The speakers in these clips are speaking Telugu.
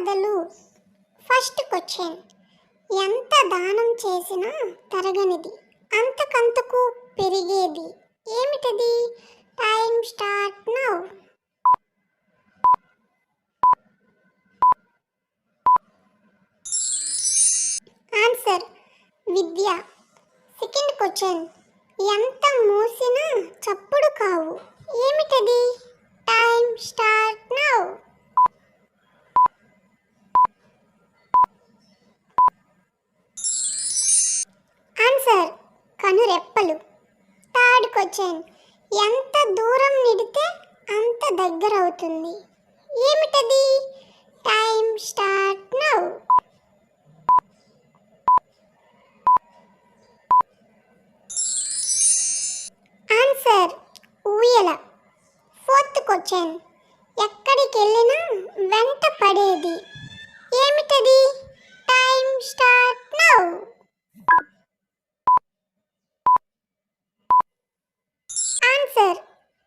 సంపదలు. First question. ఎంత దానం చేసినా తరగనిది, అంతకంతకు పెరిగేది ఏమిటది? Time start now. ఆన్సర్ విద్య. Second question. ఎంత మూసినా చప్పుడు కావు ఏమిటది? Time start now. ఆన్సర్ కనురెప్పలు. Third question. ఎంత దూరం నిడితే అంత దగ్గర అవుతుంది ఏమిటది? Time start now. ఆన్సర్ ఊయల. Fourth question. ఎక్కడికి వెళ్ళినా వెంట పడేది ఏమిటది? Time start now. ఆన్సర్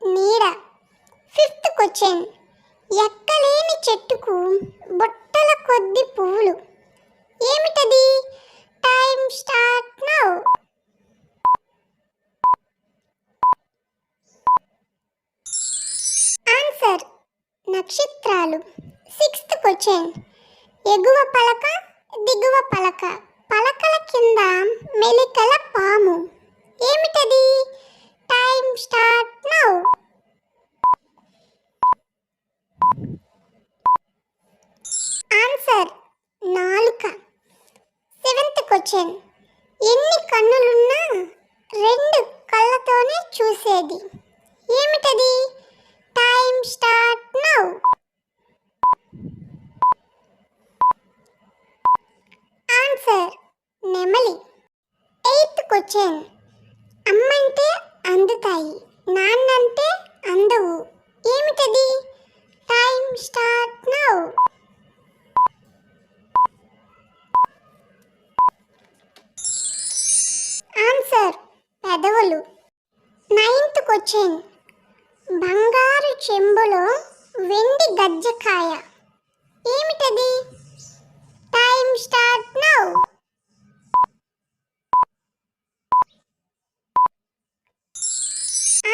నీడ. Fifth question. ఎక్కలేని చెట్టుకు బుట్టల కొద్ది పువ్వులు ఏమిటది? Time start now. ఆన్సర్ నక్షత్రాలు. Sixth question. ఎగువ పలక దిగువ పలక, పలకల కింద మెలికల పాము ఏమిటది? Time start now. ఆన్సర్ నాలుక. Seventh question. ఎన్ని కన్నులున్నా రెండు కళ్ళతోనే చూసేది ఏమిటది? Time start now. ఆన్సర్ నెమలి. Eighth question. అమ్మంటే అందుతాయి, నాన్నంటే అందవు ఏమిటది? Time start now. ఆన్సర్ పెదవులు. Ninth question. బంగారు చెంబులో వెండి గజ్జకాయ ఏమిటది? Time start now.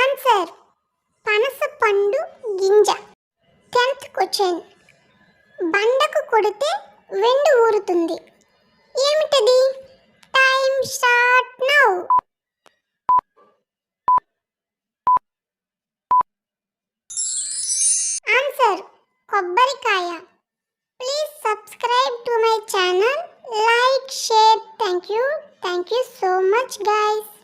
ఆన్సర్ పనస పండు గింజ. 10th question. బండకు కొడితే వెండి ఊరుతుంది ఏమిటది? Time start now. ఆన్సర్ కొబ్బరికాయ. Please subscribe to my channel, like, share. Thank you so much guys.